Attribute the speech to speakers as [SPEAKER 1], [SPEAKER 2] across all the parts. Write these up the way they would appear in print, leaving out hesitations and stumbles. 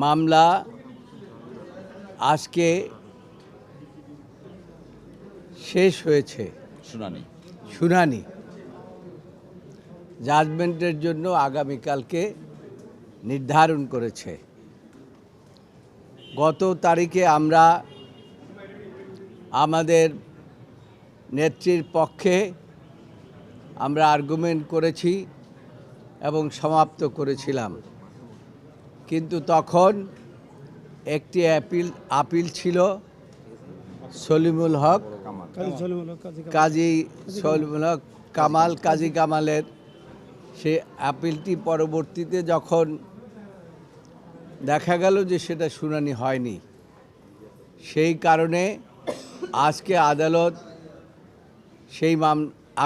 [SPEAKER 1] মামলা আজকে শেষ হয়েছে। শুনানি জাজমেন্টের জন্য আগামীকালকে নির্ধারণ করেছে। গত তারিখে আমরা আমাদের নেত্রীর পক্ষে আমরা আর্গুমেন্ট করেছি এবং সমাপ্ত করেছিলাম, কিন্তু তখন একটি আপিল ছিল সলিমুল হক কাজী সলিমুল হক কাজী কামালের। সে আপিলটি পরবর্তীতে যখন দেখা গেল যে সেটা শুনানি হয়নি, সেই কারণে আজকে আদালত সেই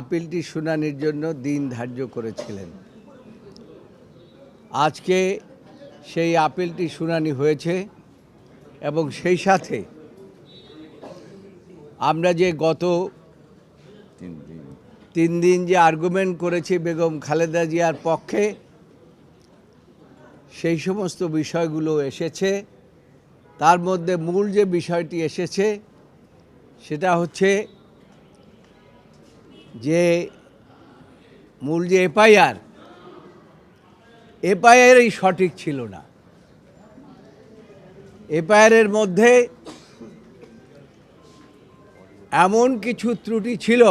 [SPEAKER 1] আপিলটি শুনানির জন্য দিন ধার্য করেছিলেন। আজকে সেই আপিলটি শুনানি হয়েছে এবং সেই সাথে আমরা যে গত 3 দিন যে আর্গুমেন্ট করেছি বেগম খালেদা জিয়ার পক্ষে, সেই সমস্ত বিষয়গুলো এসেছে। তার মধ্যে মূল যে বিষয়টি এসেছে সেটা হচ্ছে যে মূল যে এফআইআরই সঠিক ছিল না। এফআইআরের মধ্যে এমন কিছু ত্রুটি ছিল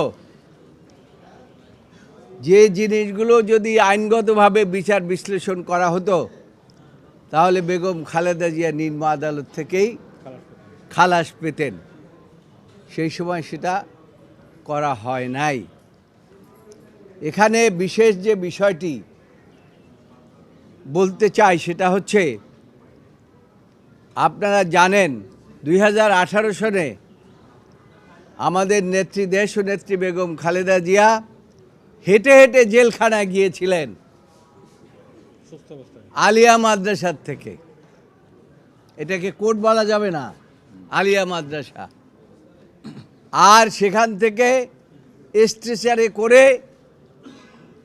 [SPEAKER 1] যে জিনিসগুলো যদি আইনগতভাবে বিচার বিশ্লেষণ করা হতো তাহলে বেগম খালেদা জিয়া নিম্ন আদালত থেকেই খালাস পেতেন। সেই সময় সেটা করা হয় নাই। এখানে বিশেষ যে বিষয়টি বলতে চাই সেটা হচ্ছে, আপনারা জানেন 2018 সনে আমাদের নেত্রী দেশনেত্রী বেগম খালেদা জিয়া হেঁটে হেঁটে জেলখানায় গিয়েছিলেন আলিয়া মাদ্রাসার থেকে। এটাকে কোর্ট বলা যাবে না, আলিয়া মাদ্রাসা। আর সেখান থেকে স্ট্রেচারে করে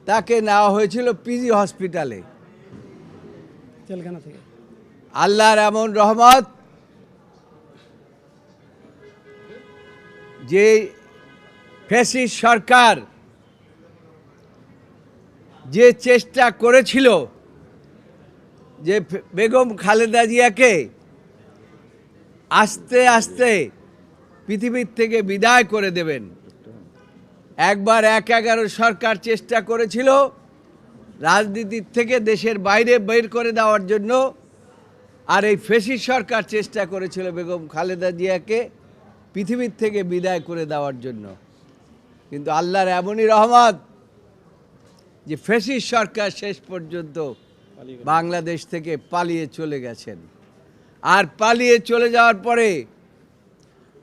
[SPEAKER 1] তাকে নেওয়া হয়েছিল পিজি হসপিটালে। আল্লাহর এমন রহমত যে ফ্যাসিস্ট সরকার যে চেষ্টা করেছিল যে বেগম খালেদা জিয়াকে আস্তে আস্তে পৃথিবীর থেকে বিদায় করে দেবেন। একবার 1/11 সরকার চেষ্টা করেছিল রাজনীতির থেকে দেশের বাইরে বের করে দেওয়ার জন্য, আর এই ফ্যাসিস্ট সরকার চেষ্টা করেছিল বেগম খালেদা জিয়াকে পৃথিবীর থেকে বিদায় করে দেওয়ার জন্য। কিন্তু আল্লাহর এমনই রহমত যে ফ্যাসিস্ট সরকার শেষ পর্যন্ত বাংলাদেশ থেকে পালিয়ে চলে গেছেন। আর পালিয়ে চলে যাওয়ার পরে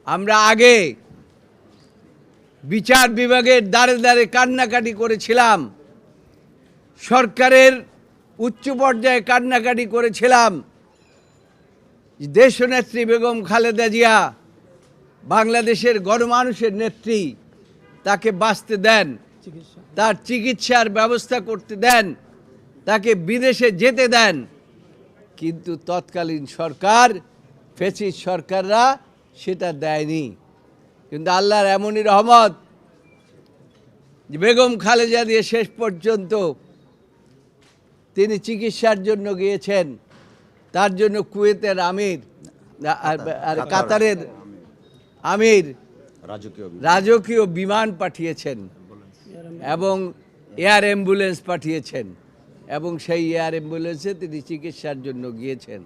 [SPEAKER 1] আমরা আগে বিচার বিভাগের দ্বারে দ্বারে কান্নাকাটি করেছিলাম, সরকারের উচ্চ পর্যায়ে কান্নাকাটি করেছিলাম। দেশনেত্রী বেগম খালেদা জিয়া বাংলাদেশের গণমানুষের নেত্রী, তাকে বাঁচতে দেন, তার চিকিৎসার ব্যবস্থা করতে দেন, তাকে বিদেশে যেতে দেন। কিন্তু তৎকালীন সরকার, ফ্যাসিস্ট সরকাররা সেটা দেয়নি। কিন্তু আল্লাহর এমনই রহমত যে বেগম খালেদা জিয়া শেষ পর্যন্ত তিনি চিকিৎসার জন্য গিয়েছেন। তার জন্য কুয়েতের আমির আর কাতারের আমির রাজকীয় বিমান পাঠিয়েছেন এবং এয়ার অ্যাম্বুলেন্স পাঠিয়েছেন, এবং সেই এয়ার অ্যাম্বুলেন্সে তিনি চিকিৎসার জন্য গিয়েছেন।